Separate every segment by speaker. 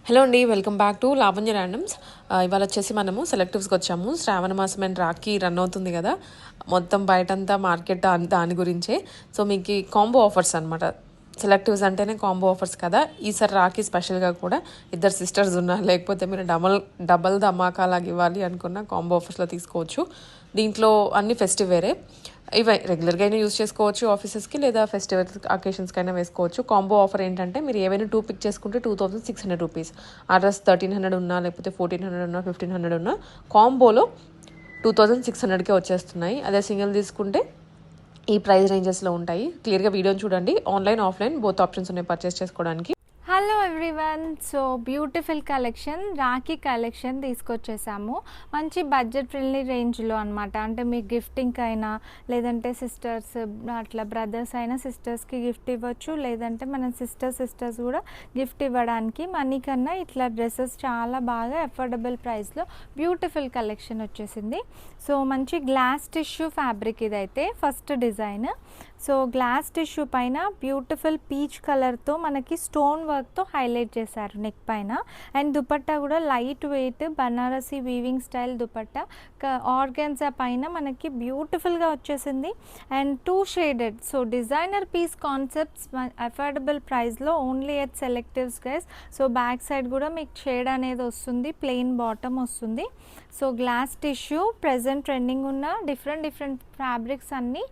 Speaker 1: Hello అండి, welcome back to Lavanya randoms. ఇవాళ వచ్చేసి మనము సెలెక్టివ్స్కి వచ్చాము. శ్రావణ మాసం అండ్ రాఖీ రన్ అవుతుంది కదా, మొత్తం బయటంతా మార్కెట్ దాని గురించే. సో మీకు కాంబో ఆఫర్స్ అనమాట. సెలెక్టివ్స్ అంటేనే కాంబో ఆఫర్స్ కదా. ఈసారి రాఖీ స్పెషల్గా కూడా ఇద్దరు సిస్టర్స్ ఉన్నారు, లేకపోతే మీరు డబల్ ధమాకాలాగా ఇవ్వాలి అనుకున్న కాంబో ఆఫర్స్లో తీసుకోవచ్చు. దీంట్లో అన్ని ఫెస్టివ్ వేరే, ఇవి రెగ్యులర్గా అయినా యూస్ చేసుకోవచ్చు ఆఫీసెస్కి, లేదా ఫెస్టివల్ అకేషన్స్కి అయినా వేసుకోవచ్చు. కాంబో ఆఫర్ ఏంటంటే మీరు ఏవైనా 2 పిక్ చేసుకుంటే 2600 రూపీస్. ఆ డ్రెస్ 1300 ఉన్నా, లేకపోతే 1400 ఉన్నా, 1500 ఉన్నా కాంబోలో 2600కే వచ్చేస్తున్నాయి. అదే సింగిల్ తీసుకుంటే ఈ ప్రైస్ రేంజెస్లో ఉంటాయి. క్లియర్గా వీడియోని చూడండి. ఆన్లైన్ ఆఫ్లైన్ బోత్ ఆప్షన్స్ ఉన్నాయి పర్చేస్ చేసుకోవడానికి.
Speaker 2: Hello everyone. So beautiful collection, rakhi collection తీసుకొచ్చేసాము. మంచి బడ్జెట్ ఫ్రెండ్లీ రేంజ్లో అనమాట. అంటే మీ గిఫ్టింగ్ అయినా, లేదంటే సిస్టర్స్ అట్లా బ్రదర్స్ అయినా సిస్టర్స్కి గిఫ్ట్ ఇవ్వచ్చు, లేదంటే మన సిస్టర్స్ కూడా గిఫ్ట్ ఇవ్వడానికి మనీ కన్నా ఇట్లా డ్రెస్సెస్ చాలా బాగా అఫోర్డబుల్ ప్రైస్లో బ్యూటిఫుల్ కలెక్షన్ వచ్చేసింది. సో మంచి గ్లాస్ టిష్యూ ఫ్యాబ్రిక్ ఇదైతే first design. So glass tissue పైన బ్యూటిఫుల్ పీచ్ కలర్తో మనకి స్టోన్ వర్క్తో హైలైట్ చేశారు నెక్ పైన. అండ్ దుపట్టా కూడా light weight Banarasi weaving style dupatta. Organza పైన మనకి బ్యూటిఫుల్గా వచ్చేసింది. And 2 shaded. So designer piece concepts affordable ప్రైస్లో only at Selectives guys. So back side కూడా మీకు షేడ్ అనేది వస్తుంది, ప్లెయిన్ బాటమ్ వస్తుంది. So glass tissue present trending ఉన్న డిఫరెంట్ ఫ్యాబ్రిక్స్ అన్నీ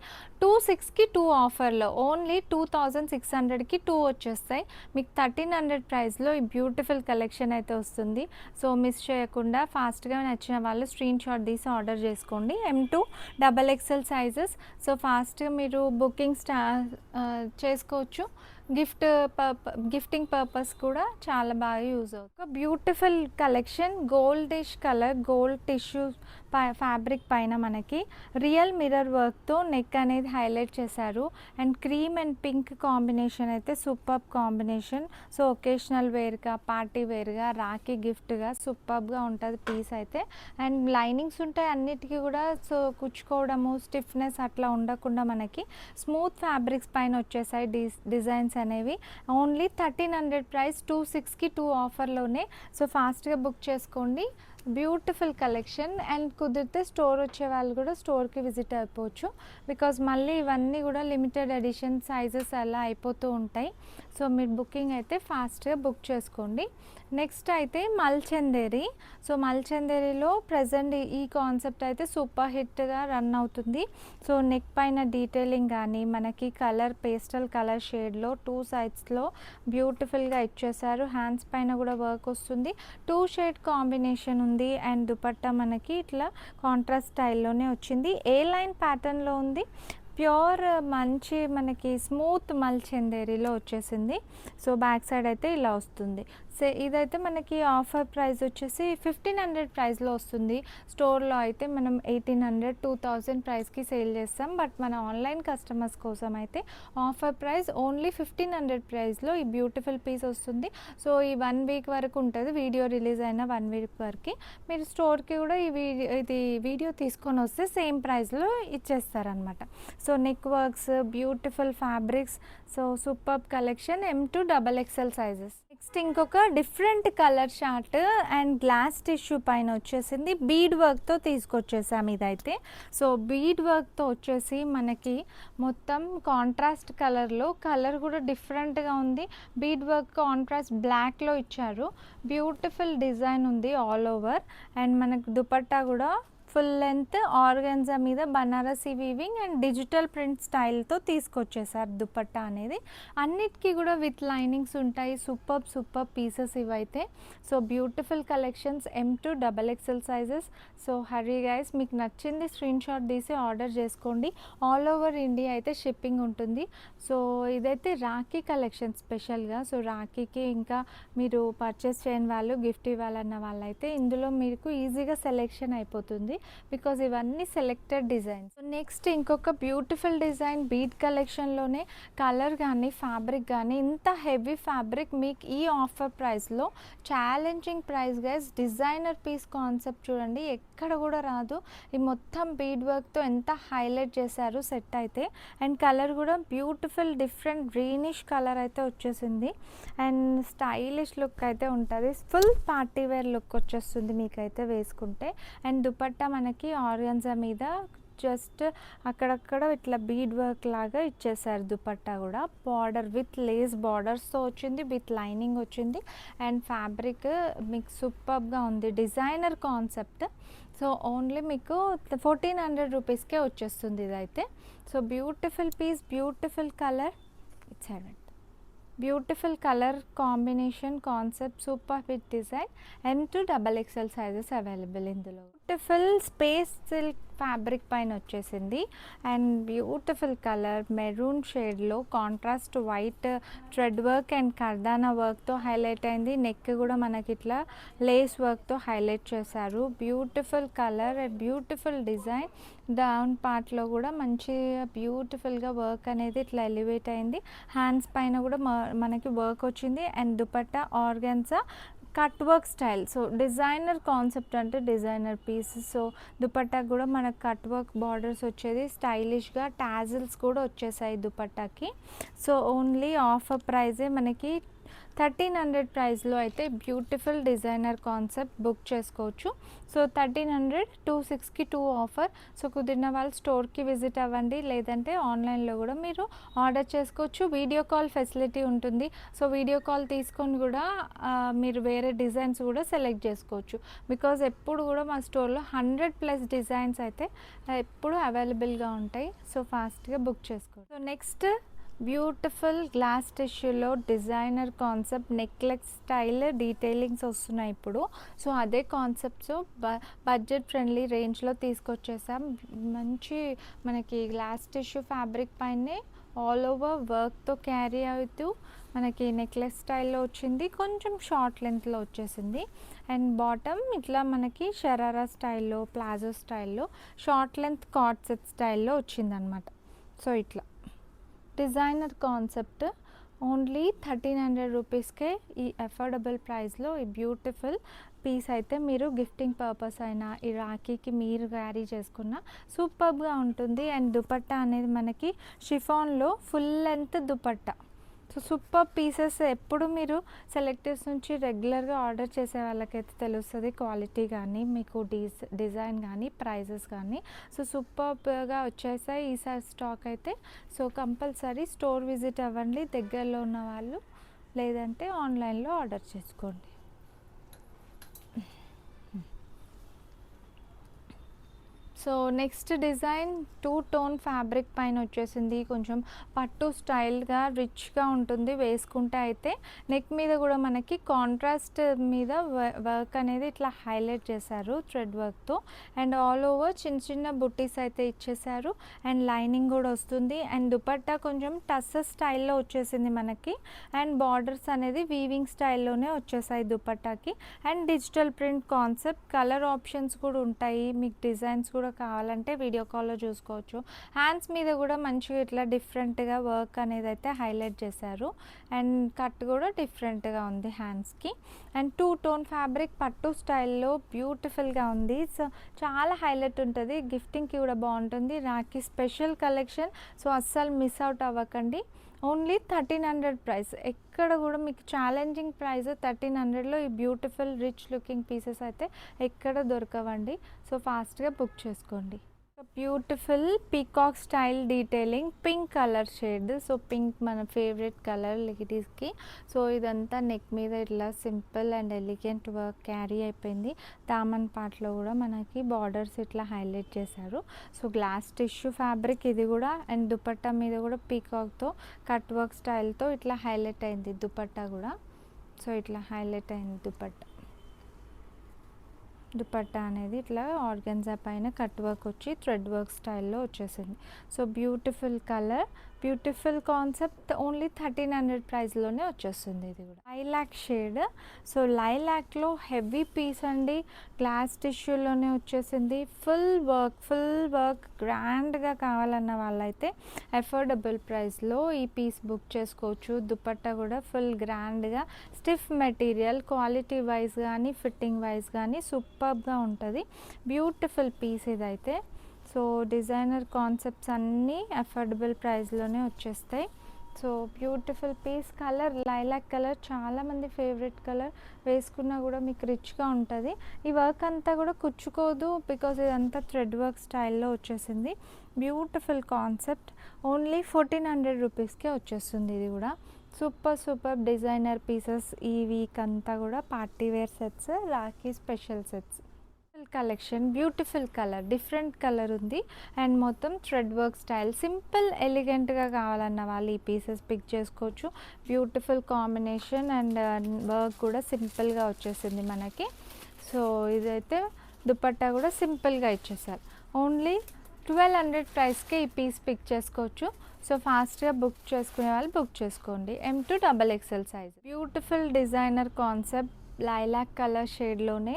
Speaker 2: 2600కి 2 ఆఫర్లో ఓన్లీ 2600కి 2 వచ్చేస్తాయి. మీకు 1300 ప్రైస్లో ఈ బ్యూటిఫుల్ కలెక్షన్ అయితే వస్తుంది. సో మిస్ చేయకుండా ఫాస్ట్గా నచ్చిన వాళ్ళు స్క్రీన్ షాట్ తీసి ఆర్డర్ చేసుకోండి. M2 XXL sizes. సో ఫాస్ట్గా మీరు బుకింగ్ చేసుకోవచ్చు. గిఫ్టింగ్ పర్పస్ కూడా చాలా బాగా యూజ్ అవుతుంది. Beautiful collection, goldish colour, gold tissue fabric పైన మనకి రియల్ మిర్రర్ వర్క్తో నెక్ అనేది హైలైట్ చేశారు. And cream and pink combination అయితే సూపర్బ్ కాంబినేషన్. సో ఒకేషనల్ వేర్గా, పార్టీ వేర్గా, రాఖీ గిఫ్ట్గా సూపర్బ్గా ఉంటుంది పీస్ అయితే. అండ్ లైనింగ్స్ ఉంటాయి అన్నిటికీ కూడా. సో కుచ్చుకోవడము, స్టిఫ్నెస్ అట్లా ఉండకుండా మనకి స్మూత్ ఫ్యాబ్రిక్స్ పైన వచ్చేసాయి డిజైన్స్ అనేవి. ఓన్లీ 1300 ప్రైస్, 2600కి 2 ఆఫర్లోనే. సో ఫాస్ట్గా బుక్ చేసుకోండి. Beautiful collection. అండ్ కుదిరితే స్టోర్ వచ్చే వాళ్ళు కూడా స్టోర్కి విజిట్ అయిపోవచ్చు, బికాజ్ మళ్ళీ ఇవన్నీ కూడా లిమిటెడ్ ఎడిషన్ సైజెస్ అలా అయిపోతూ ఉంటాయి. సో మీరు బుకింగ్ అయితే ఫాస్ట్గా బుక్ చేసుకోండి. నెక్స్ట్ అయితే మల్చందేరి. సో మల్చందేరిలో ప్రజెంట్ ఈ కాన్సెప్ట్ అయితే సూపర్ హిట్గా రన్ అవుతుంది. సో నెక్ పైన డీటెయిలింగ్ కానీ మనకి కలర్ పేస్టల్ కలర్ షేడ్లో 2 సైడ్స్లో బ్యూటిఫుల్గా ఇచ్చేసారు. హ్యాండ్స్ పైన కూడా వర్క్ వస్తుంది. 2 షేడ్ కాంబినేషన్ ఉంది. అండ్ దుపట్టా మనకి ఇట్లా కాంట్రాస్ట్ స్టైల్లోనే వచ్చింది. ఏ లైన్ ప్యాటర్న్లో ఉంది. ప్యూర్ మంచి మనకి స్మూత్ మల్చందేరిలో వచ్చేసింది. సో బ్యాక్ సైడ్ అయితే ఇలా వస్తుంది. సో ఇదైతే మనకి ఆఫర్ ప్రైస్ వచ్చేసి 1500 ప్రైస్లో వస్తుంది. స్టోర్లో అయితే మనం 1800, 2000 ప్రైస్కి సేల్ చేస్తాం. బట్ మన ఆన్లైన్ కస్టమర్స్ కోసం అయితే ఆఫర్ ప్రైస్ ఓన్లీ 1500 ప్రైస్లో ఈ బ్యూటిఫుల్ పీస్ వస్తుంది. సో ఈ 1 వీక్ వరకు ఉంటుంది. వీడియో రిలీజ్ అయిన 1 వీక్ వరకు మీరు స్టోర్కి కూడా ఇది వీడియో తీసుకొని వస్తే సేమ్ ప్రైస్లో ఇచ్చేస్తారనమాట. So neck works, beautiful fabrics. So superb collection, M2 XXL sizes. Next ఇంకొక different colour short and glass tissue పైన వచ్చేసింది. బీడ్ వర్క్తో తీసుకొచ్చేసాము ఇదైతే. సో బీడ్ వర్క్తో వచ్చేసి మనకి మొత్తం కాంట్రాస్ట్ కలర్లో, కలర్ కూడా డిఫరెంట్గా ఉంది. బీడ్ వర్క్ కాంట్రాస్ట్ బ్లాక్లో ఇచ్చారు. బ్యూటిఫుల్ డిజైన్ ఉంది ఆల్ ఓవర్. అండ్ మనకు దుపట్టా కూడా ఫుల్ లెంత్ ఆర్గాన్జా మీద Banarasi weaving and digital print స్టైల్తో తీసుకొచ్చేసారు దుపట్టా అనేది. అన్నిటికీ కూడా విత్ లైనింగ్స్ ఉంటాయి. సూపర్ పీసెస్ ఇవైతే. So beautiful collections, M2 XXL sizes. So hurry guys, మీకు నచ్చింది స్క్రీన్ షాట్ తీసి ఆర్డర్ చేసుకోండి. ఆల్ ఓవర్ ఇండియా అయితే షిప్పింగ్ ఉంటుంది. సో ఇదైతే రాఖీ కలెక్షన్ స్పెషల్గా. సో రాఖీకి ఇంకా మీరు పర్చేస్ చేయని వాళ్ళు, గిఫ్ట్ ఇవ్వాలన్న వాళ్ళైతే ఇందులో మీకు ఈజీగా సెలెక్షన్ అయిపోతుంది. బికాజ్ ఇవన్నీ సెలెక్టెడ్ డిజైన్స్. నెక్స్ట్ ఇంకొక బ్యూటిఫుల్ డిజైన్ బీట్ కలెక్షన్లోనే కలర్ కానీ ఫ్యాబ్రిక్ కానీ ఇంత హెవీ ఫ్యాబ్రిక్ మీకు ఈ ఆఫర్ ప్రైస్లో challenging price guys. Designer piece concept చూడండి, ఎక్కడ కూడా రాదు. ఈ మొత్తం బీడ్ వర్క్తో ఎంత హైలైట్ చేశారు సెట్ అయితే. అండ్ కలర్ కూడా బ్యూటిఫుల్ డిఫరెంట్ గ్రీనిష్ కలర్ అయితే వచ్చేసింది. అండ్ స్టైలిష్ లుక్ అయితే ఉంటుంది, ఫుల్ పార్టీ వేర్ లుక్ వచ్చేస్తుంది మీకైతే వేసుకుంటే. అండ్ దుపట్టా మనకి ఆర్గన్జా మీద జస్ట్ అక్కడక్కడ ఇట్లా బీడ్ వర్క్ లాగా ఇచ్చేసారు. దుపట్టా కూడా బార్డర్ విత్ లేస్ బార్డర్స్తో వచ్చింది, విత్ లైనింగ్ వచ్చింది. అండ్ ఫ్యాబ్రిక్ మీకు సూపర్గా ఉంది, డిజైనర్ కాన్సెప్ట్. సో ఓన్లీ మీకు 1400 రూపీస్కే వచ్చేస్తుంది ఇదైతే. So beautiful piece, beautiful colour, it's heaven. Beautiful colour combination concept, super hit design. M2 XXL sizes available ఇందులో. బ్యూటిఫుల్ స్పేస్ సిల్క్ ఫ్యాబ్రిక్ పైన వచ్చేసింది. అండ్ బ్యూటిఫుల్ కలర్ మెరూన్ షేడ్లో contrast white thread work and kardana వర్క్తో highlight అయింది. Neck కూడా మనకి ఇట్లా Lay's వర్క్తో హైలైట్ చేశారు. Beautiful colour and beautiful design. Down పార్ట్లో కూడా మంచిగా బ్యూటిఫుల్గా వర్క్ అనేది ఇట్లా ఎలివేట్ అయింది. హ్యాండ్స్ పైన కూడా మనకి వర్క్ వచ్చింది. And dupatta organza cut work style. So designer concept అంటే డిజైనర్ పీస్. సో దుపట్టా కూడా మనకు కట్ వర్క్ బార్డర్స్ వచ్చేది, స్టైలిష్గా టాజిల్స్ కూడా వచ్చేసాయి దుపట్టాకి. సో ఓన్లీ ఆఫర్ ప్రైజే మనకి 1300 ప్రైస్లో అయితే బ్యూటిఫుల్ డిజైనర్ కాన్సెప్ట్ బుక్ చేసుకోవచ్చు. So 1300 26కి 2 offer. సో కుదిరిన వాళ్ళు స్టోర్కి విజిట్ అవ్వండి, లేదంటే ఆన్లైన్లో కూడా మీరు ఆర్డర్ చేసుకోవచ్చు. వీడియో కాల్ ఫెసిలిటీ ఉంటుంది. సో వీడియో కాల్ తీసుకొని కూడా మీరు వేరే డిజైన్స్ కూడా సెలెక్ట్ చేసుకోవచ్చు. బికాజ్ ఎప్పుడు కూడా మా స్టోర్లో 100+ డిజైన్స్ అయితే ఎప్పుడు అవైలబుల్గా ఉంటాయి. సో ఫాస్ట్గా బుక్ చేసుకోవచ్చు. సో నెక్స్ట్ బ్యూటిఫుల్ గ్లాస్ టిష్యూలో designer concept necklace style detailings వస్తున్నాయి ఇప్పుడు. సో అదే కాన్సెప్ట్స్ బడ్జెట్ ఫ్రెండ్లీ రేంజ్లో తీసుకొచ్చేసాం. మంచి మనకి గ్లాస్ టిష్యూ ఫ్యాబ్రిక్ పైనే ఆల్ ఓవర్ వర్క్తో క్యారీ అవుతూ మనకి నెక్లెస్ స్టైల్లో వచ్చింది, కొంచెం షార్ట్ లెంత్లో వచ్చేసింది. అండ్ బాటమ్ ఇట్లా మనకి షరారా స్టైల్లో ప్లాజో స్టైల్లో షార్ట్ లెంత్ కార్డ్ సెట్ స్టైల్లో వచ్చిందనమాట. సో ఇట్లా డిజైనర్ కాన్సెప్ట్ ఓన్లీ 1300 రూపీస్కే ఈ అఫోర్డబుల్ ప్రైస్లో ఈ బ్యూటిఫుల్ పీస్ అయితే మీరు గిఫ్టింగ్ పర్పస్ అయినా ఈ రాఖీకి మీరు క్యారీ చేసుకున్న సూపర్గా ఉంటుంది. అండ్ దుపట్టా అనేది మనకి షిఫాన్లో full length dupatta. So super pieces ఎప్పుడు మీరు సెలెక్టర్స్ నుంచి రెగ్యులర్గా ఆర్డర్ చేసే వాళ్ళకైతే తెలుస్తుంది క్వాలిటీ కానీ మీకు డిజైన్ కానీ ప్రైజెస్ కానీ. సో సూపర్గా వచ్చేసాయి ఈసారి స్టాక్ అయితే. సో కంపల్సరీ స్టోర్ విజిట్ అవ్వండి దగ్గరలో ఉన్న వాళ్ళు, లేదంటే ఆన్లైన్లో ఆర్డర్ చేసుకోండి. So next design 2 tone fabric పైన వచ్చేసింది. కొంచెం పట్టు స్టైల్గా రిచ్గా ఉంటుంది వేసుకుంటే అయితే. నెక్ మీద కూడా మనకి కాంట్రాస్ట్ మీద వర్క్ అనేది ఇట్లా హైలైట్ చేశారు థ్రెడ్ వర్క్తో. అండ్ ఆల్ ఓవర్ చిన్న చిన్న బుట్టీస్ అయితే ఇచ్చేసారు. అండ్ లైనింగ్ కూడా వస్తుంది. అండ్ దుపట్టా కొంచెం టస్సర్ స్టైల్లో వచ్చేసింది మనకి. అండ్ బార్డర్స్ అనేది వీవింగ్ స్టైల్లోనే వచ్చేసాయి దుపట్టాకి. And digital print concept, colour options కూడా ఉంటాయి. మీకు డిజైన్స్ కూడా కావాలంటే వీడియో కాల్లో చూసుకోవచ్చు. హ్యాండ్స్ మీద కూడా మంచిగా ఇట్లా డిఫరెంట్గా వర్క్ అనేది అయితే హైలైట్ చేశారు. అండ్ కట్ కూడా డిఫరెంట్గా ఉంది హ్యాండ్స్కి. అండ్ 2 టోన్ ఫ్యాబ్రిక్ పట్టు స్టైల్లో బ్యూటిఫుల్గా ఉంది. సో చాలా హైలైట్ ఉంటుంది, గిఫ్టింగ్కి కూడా బాగుంటుంది. Rakhi special collection. సో అస్సలు మిస్ అవుట్ అవ్వకండి. Only 1300 price. ఎక్కడ కూడా మీకు ఛాలెంజింగ్ ప్రైస్ 1300లో ఈ బ్యూటిఫుల్ రిచ్ లుకింగ్ పీసెస్ అయితే ఎక్కడ దొరకవండి. సో ఫాస్ట్గా బుక్ చేసుకోండి. Beautiful peacock style detailing pink colour shade. So pink మన ఫేవరెట్ కలర్ లేడీస్కి. సో ఇదంతా నెక్ మీద ఇట్లా simple and elegant work carry అయిపోయింది. దామన్ పార్ట్లో కూడా మనకి బార్డర్స్ ఇట్లా హైలైట్ చేశారు. సో గ్లాస్ టిష్యూ ఫ్యాబ్రిక్ ఇది కూడా. అండ్ దుపట్టా మీద కూడా పీకాక్తో కట్ వర్క్ స్టైల్తో ఇట్లా హైలైట్ అయింది దుపట్టా కూడా. సో ఇట్లా హైలైట్ అయింది దుపట్టా అనేది ఇట్లా ఆర్గన్జా పైన కట్ వర్క్ వచ్చి థ్రెడ్ వర్క్ స్టైల్లో వచ్చేసింది. So beautiful colour beautiful concept only 1300 ప్రైస్లోనే వచ్చేస్తుంది. ఇది కూడా లైలాక్ షేడ్. సో లైలాక్లో హెవీ పీస్ అండి, గ్లాస్ టిష్యూలోనే వచ్చేసింది. ఫుల్ వర్క్ గ్రాండ్గా కావాలన్న వాళ్ళైతే అఫోర్డబుల్ ప్రైస్లో ఈ పీస్ బుక్ చేసుకోవచ్చు. దుపట్టా కూడా ఫుల్ గ్రాండ్గా స్టిఫ్ మెటీరియల్, క్వాలిటీ వైజ్ కానీ ఫిట్టింగ్ వైజ్ కానీ సూపర్గా ఉంటుంది. బ్యూటిఫుల్ పీస్ ఇదైతే. సో డిజైనర్ కాన్సెప్ట్స్ అన్నీ అఫోర్డబుల్ ప్రైస్లోనే వచ్చేస్తాయి. So beautiful piece. Colour lilac colour చాలామంది ఫేవరెట్ కలర్, వేసుకున్నా కూడా మీకు రిచ్గా ఉంటుంది. ఈ వర్క్ అంతా కూడా కుచ్చుకోదు, బికాజ్ ఇదంతా థ్రెడ్ వర్క్ స్టైల్లో వచ్చేసింది. Beautiful concept. ఓన్లీ 1400 రూపీస్కే వచ్చేస్తుంది. ఇది కూడా సూపర్ డిజైనర్ పీసెస్. ఈ వీక్ అంతా కూడా party wear sets, Rakhi special sets collection. Beautiful colour, different colour ఉంది అండ్ మొత్తం థ్రెడ్ వర్క్ స్టైల్. సింపుల్ ఎలిగెంట్గా కావాలన్న వాళ్ళు ఈ పీసెస్ పిక్ చేసుకోవచ్చు. బ్యూటిఫుల్ కాంబినేషన్ అండ్ వర్క్ కూడా సింపుల్గా వచ్చేసింది మనకి. సో ఇదైతే దుపట్టా కూడా సింపుల్గా ఇచ్చేసారు. ఓన్లీ 1200 ప్రైస్కే ఈ పీస్ పిక్ చేసుకోవచ్చు. సో ఫాస్ట్గా బుక్ చేసుకునే వాళ్ళు బుక్ చేసుకోండి. M2 XXL size. Beautiful designer concept, lilac colour షేడ్లోనే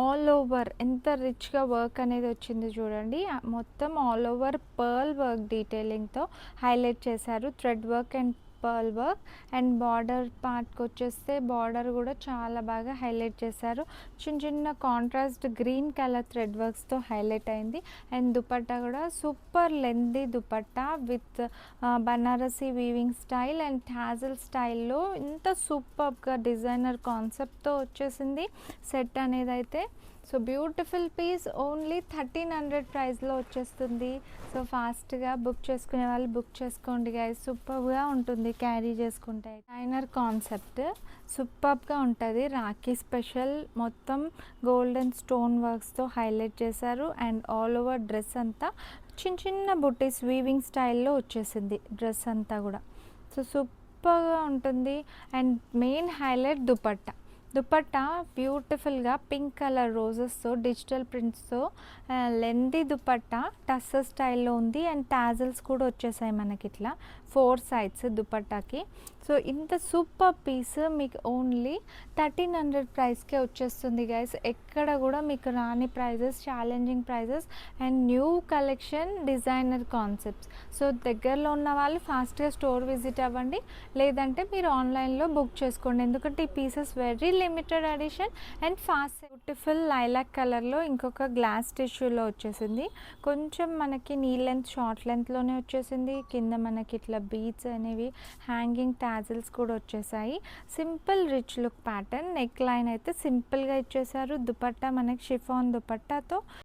Speaker 2: ఆల్ ఓవర్ ఎంత రిచ్గా వర్క్ అనేది వచ్చింది చూడండి. మొత్తం ఆల్ ఓవర్ పర్ల్ వర్క్ డీటెయిలింగ్తో హైలైట్ చేశారు. Thread work and pearl work. And border పార్ట్కి వచ్చేస్తే బార్డర్ కూడా చాలా బాగా హైలైట్ చేశారు. చిన్న కాంట్రాస్ట్ గ్రీన్ కలర్ థ్రెడ్ వర్క్స్తో హైలైట్ అయింది. అండ్ దుపట్టా కూడా super lengthy dupatta with Banarasi weaving style and tassel స్టైల్లో ఇంత సూపర్గా డిజైనర్ కాన్సెప్ట్తో వచ్చేసింది సెట్ అనేది అయితే. So beautiful piece. ఓన్లీ 1300 ప్రైస్లో వచ్చేస్తుంది. సో ఫాస్ట్గా బుక్ చేసుకునే వాళ్ళు బుక్ చేసుకోండి గైస్. సూపర్గా ఉంటుంది క్యారీ చేసుకుంటే. డిజైనర్ కాన్సెప్ట్ సూపర్గా ఉంటుంది. రాఖీ స్పెషల్ మొత్తం గోల్డెన్ స్టోన్ వర్క్స్తో హైలైట్ చేశారు. అండ్ ఆల్ ఓవర్ డ్రెస్ అంతా చిన్న బుటీస్ వీవింగ్ స్టైల్లో వచ్చేసింది డ్రెస్ అంతా కూడా. సో సూపర్గా ఉంటుంది. And main highlight dupatta. Dupatta బ్యూటిఫుల్గా పింక్ కలర్ రోజెస్తో డిజిటల్ ప్రింట్స్తో లెందీ దుపట్టా టస్సర్ స్టైల్లో ఉంది. అండ్ టాజిల్స్ కూడా వచ్చేసాయి మనకి ఇట్లా 4 సైడ్స్ దుపట్టాకి. సో ఇంత సూపర్ పీస్ మీకు ఓన్లీ 1300 ప్రైస్కే వచ్చేస్తుంది గైస్. ఎక్కడ కూడా మీకు రాని prices, challenging prices and new collection, designer concepts. So దగ్గరలో ఉన్న వాళ్ళు ఫాస్ట్గా స్టోర్ విజిట్ అవ్వండి, లేదంటే మీరు ఆన్లైన్లో బుక్ చేసుకోండి. ఎందుకంటే ఈ pieces very limited edition and fast. Beautiful lilac కలర్లో ఇంకొక గ్లాస్ టిష్యూలో వచ్చేసింది. కొంచెం మనకి నీ లెంత్ షార్ట్ లెంత్లోనే వచ్చేసింది. కింద మనకి ఇట్లా బీడ్స్ అనేవి హ్యాంగింగ్ టాజిల్స్ కూడా వచ్చేసాయి. Simple rich look pattern. Neck line అయితే సింపుల్గా ఇచ్చేసారు. దుపట్టా మనకి షిఫాన్ దుపట్టాతో